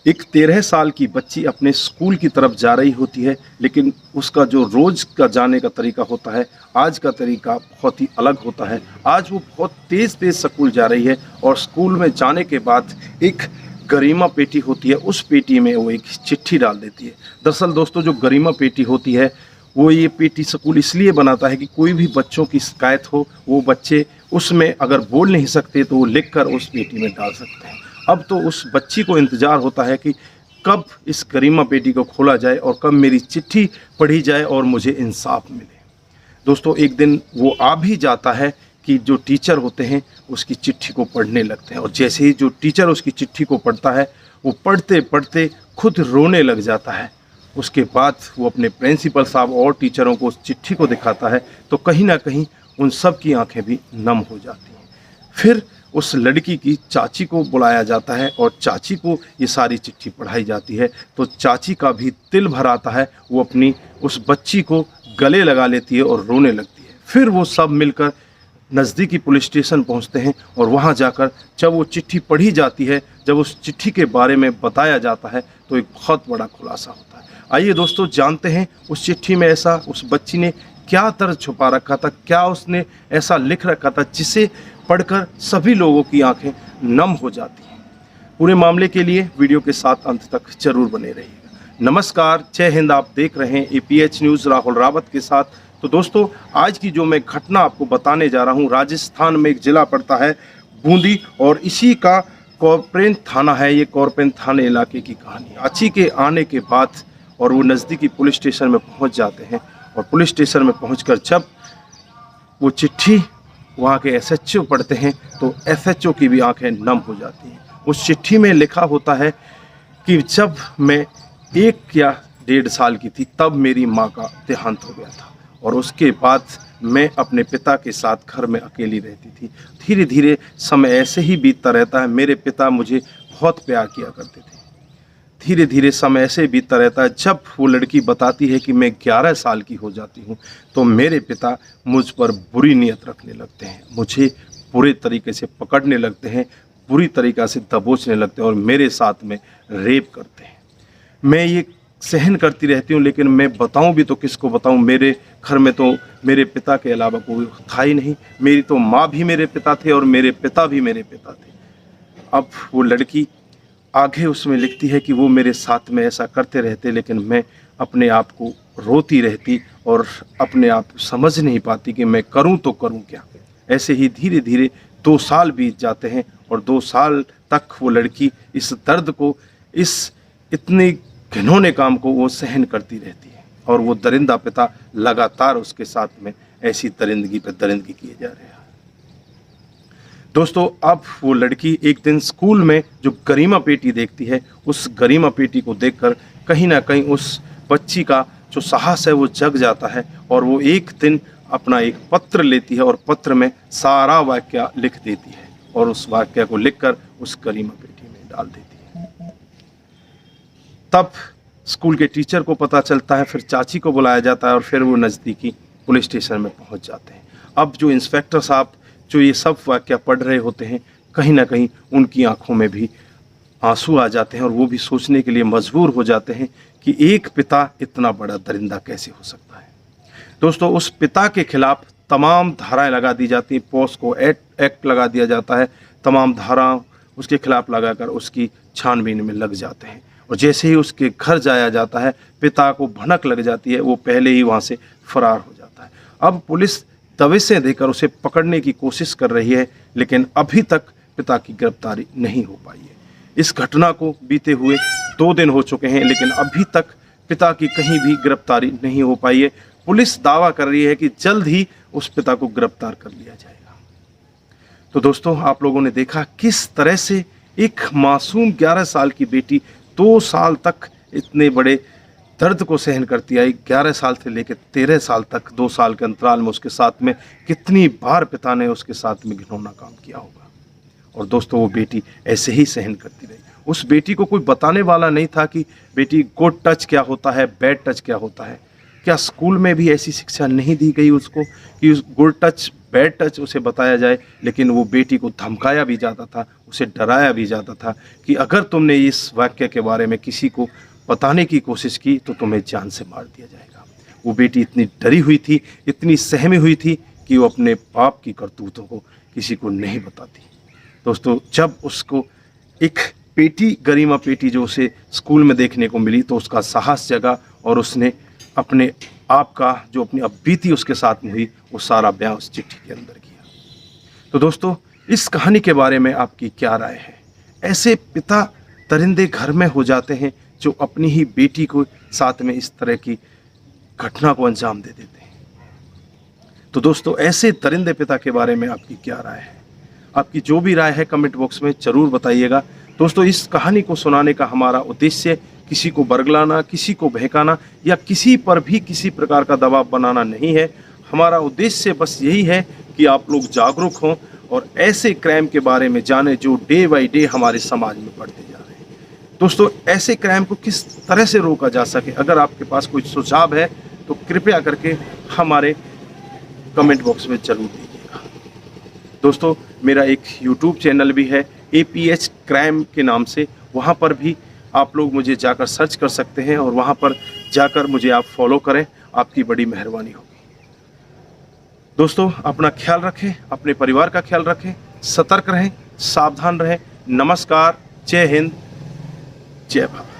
एक 13 साल की बच्ची अपने स्कूल की तरफ जा रही होती है, लेकिन उसका जो रोज़ का जाने का तरीका होता है, आज का तरीका बहुत ही अलग होता है। आज वो बहुत तेज़-तेज़ स्कूल जा रही है और स्कूल में जाने के बाद एक गरिमा पेटी होती है, उस पेटी में वो एक चिट्ठी डाल देती है। दरअसल दोस्तों, जो गरिमा पेटी होती है, वो ये पेटी स्कूल इसलिए बनाता है कि कोई भी बच्चों की शिकायत हो, वो बच्चे उसमें अगर बोल नहीं सकते तो वो लिखकर उस पेटी में डाल सकते हैं। अब तो उस बच्ची को इंतज़ार होता है कि कब इस गरिमा पेटी को खोला जाए और कब मेरी चिट्ठी पढ़ी जाए और मुझे इंसाफ मिले। दोस्तों, एक दिन वो आ भी जाता है कि जो टीचर होते हैं उसकी चिट्ठी को पढ़ने लगते हैं, और जैसे ही जो टीचर उसकी चिट्ठी को पढ़ता है, वो पढ़ते पढ़ते खुद रोने लग जाता है। उसके बाद वो अपने प्रिंसिपल साहब और टीचरों को उस चिट्ठी को दिखाता है, तो कहीं ना कहीं उन सब की आंखें भी नम हो जाती हैं। फिर उस लड़की की चाची को बुलाया जाता है और चाची को ये सारी चिट्ठी पढ़ाई जाती है, तो चाची का भी दिल भर आता है। वो अपनी उस बच्ची को गले लगा लेती है और रोने लगती है। फिर वो सब मिलकर नज़दीकी पुलिस स्टेशन पहुंचते हैं और वहां जाकर जब वो चिट्ठी पढ़ी जाती है, जब उस चिट्ठी के बारे में बताया जाता है, तो एक बहुत बड़ा खुलासा होता है। आइए दोस्तों, जानते हैं उस चिट्ठी में ऐसा उस बच्ची ने क्या दर्द छुपा रखा था, क्या उसने ऐसा लिख रखा था जिसे पढ़कर सभी लोगों की आंखें नम हो जाती हैं। पूरे मामले के लिए वीडियो के साथ अंत तक जरूर बने रहिएगा। नमस्कार, जय हिंद। आप देख रहे हैं APH न्यूज़ राहुल रावत के साथ। तो दोस्तों, आज की जो मैं घटना आपको बताने जा रहा हूं, राजस्थान में एक ज़िला पड़ता है बूंदी, और इसी का कॉर्पेन थाना है। ये कॉर्पेन थाने इलाके की कहानी। चाची के आने के बाद और वो नज़दीकी पुलिस स्टेशन में पहुंच जाते हैं, और पुलिस स्टेशन में पहुंचकर जब वो चिट्ठी वहाँ के SHO पढ़ते हैं, तो SHO की भी आंखें नम हो जाती हैं। उस चिट्ठी में लिखा होता है कि जब मैं 1 या 1.5 साल की थी, तब मेरी माँ का देहांत हो गया था, और उसके बाद मैं अपने पिता के साथ घर में अकेली रहती थी। धीरे धीरे समय ऐसे ही बीतता रहता है। मेरे पिता मुझे बहुत प्यार किया करते थे। धीरे धीरे समय ऐसे बीतता रहता है। जब वो लड़की बताती है कि मैं 11 साल की हो जाती हूँ, तो मेरे पिता मुझ पर बुरी नीयत रखने लगते हैं, मुझे बुरे तरीके से पकड़ने लगते हैं, बुरी तरीक़ा से दबोचने लगते हैं और मेरे साथ में रेप करते हैं। मैं ये सहन करती रहती हूँ, लेकिन मैं बताऊँ भी तो किसको बताऊँ। मेरे घर में तो मेरे पिता के अलावा कोई था ही नहीं। मेरी तो माँ भी मेरे पिता थे और मेरे पिता भी मेरे पिता थे। अब वो लड़की आगे उसमें लिखती है कि वो मेरे साथ में ऐसा करते रहते, लेकिन मैं अपने आप को रोती रहती और अपने आप को समझ नहीं पाती कि मैं करूं तो करूं क्या। ऐसे ही धीरे धीरे 2 साल बीत जाते हैं, और 2 साल तक वो लड़की इस दर्द को, इस इतने घिनौने काम को वो सहन करती रहती है, और वो दरिंदा पिता लगातार उसके साथ में ऐसी दरिंदगी पर दरिंदगी किए जा रहे हैं। दोस्तों, अब वो लड़की एक दिन स्कूल में जो गरिमा पेटी देखती है, उस गरिमा पेटी को देखकर कहीं ना कहीं उस बच्ची का जो साहस है वो जग जाता है, और वो एक दिन अपना एक पत्र लेती है और पत्र में सारा वाक्य लिख देती है, और उस वाक्य को लिखकर उस गरिमा पेटी में डाल देती है। तब स्कूल के टीचर को पता चलता है, फिर चाची को बुलाया जाता है, और फिर वो नज़दीकी पुलिस स्टेशन में पहुंच जाते हैं। अब जो इंस्पेक्टर साहब जो ये सब वाक्य पढ़ रहे होते हैं, कहीं ना कहीं उनकी आंखों में भी आंसू आ जाते हैं, और वो भी सोचने के लिए मजबूर हो जाते हैं कि एक पिता इतना बड़ा दरिंदा कैसे हो सकता है। दोस्तों, उस पिता के खिलाफ तमाम धाराएं लगा दी जाती हैं। पॉस्को एक्ट लगा दिया जाता है। तमाम धाराएं उसके खिलाफ लगाकर उसकी छानबीन में लग जाते हैं, और जैसे ही उसके घर जाया जाता है, पिता को भनक लग जाती है, वो पहले ही वहाँ से फरार हो जाता है। अब पुलिस दबिशें देकर उसे पकड़ने की कोशिश कर रही है, लेकिन अभी तक पिता की गिरफ्तारी नहीं हो पाई है। इस घटना को बीते हुए 2 दिन हो चुके हैं, लेकिन अभी तक पिता की कहीं भी गिरफ्तारी नहीं हो पाई है। पुलिस दावा कर रही है कि जल्द ही उस पिता को गिरफ्तार कर लिया जाएगा। तो दोस्तों, आप लोगों ने देखा किस तरह से एक मासूम 11 साल की बेटी 2 साल तक इतने बड़े दर्द को सहन करती आई। 11 साल से लेकर 13 साल तक 2 साल के अंतराल में उसके साथ में कितनी बार पिता ने उसके साथ में घिनौना काम किया होगा। और दोस्तों, वो बेटी ऐसे ही सहन करती रही। उस बेटी को कोई बताने वाला नहीं था कि बेटी गुड टच क्या होता है, बैड टच क्या होता है। क्या स्कूल में भी ऐसी शिक्षा नहीं दी गई उसको कि उस गुड टच बैड टच उसे बताया जाए? लेकिन वो बेटी को धमकाया भी जाता था, उसे डराया भी जाता था कि अगर तुमने इस वाक्य के बारे में किसी को बताने की कोशिश की तो तुम्हें जान से मार दिया जाएगा। वो बेटी इतनी डरी हुई थी, इतनी सहमी हुई थी कि वो अपने बाप की करतूतों को किसी को नहीं बताती। दोस्तों, जब उसको एक पेटी, गरिमा पेटी जो उसे स्कूल में देखने को मिली, तो उसका साहस जगा और उसने अपने आप का जो अपनी अब बीती उसके साथ में हुई वो सारा बयां उस चिट्ठी के अंदर किया। तो दोस्तों, इस कहानी के बारे में आपकी क्या राय है? ऐसे पिता दरिंदे घर में हो जाते हैं जो अपनी ही बेटी को साथ में इस तरह की घटना को अंजाम दे देते हैं। तो दोस्तों, ऐसे दरिंदे पिता के बारे में आपकी क्या राय है? आपकी जो भी राय है कमेंट बॉक्स में ज़रूर बताइएगा। दोस्तों, इस कहानी को सुनाने का हमारा उद्देश्य किसी को बरगलाना, किसी को बहकाना या किसी पर भी किसी प्रकार का दबाव बनाना नहीं है। हमारा उद्देश्य बस यही है कि आप लोग जागरूक हों और ऐसे क्राइम के बारे में जानें जो डे बाय डे हमारे समाज में बढ़ते जा रहे हैं। दोस्तों, ऐसे क्राइम को किस तरह से रोका जा सके, अगर आपके पास कोई सुझाव है तो कृपया करके हमारे कमेंट बॉक्स में ज़रूर दीजिएगा। दोस्तों, मेरा एक यूट्यूब चैनल भी है APH क्राइम के नाम से, वहाँ पर भी आप लोग मुझे जाकर सर्च कर सकते हैं और वहाँ पर जाकर मुझे आप फॉलो करें, आपकी बड़ी मेहरबानी होगी। दोस्तों, अपना ख्याल रखें, अपने परिवार का ख्याल रखें, सतर्क रहें, सावधान रहें। नमस्कार, जय हिंद, जय भारत।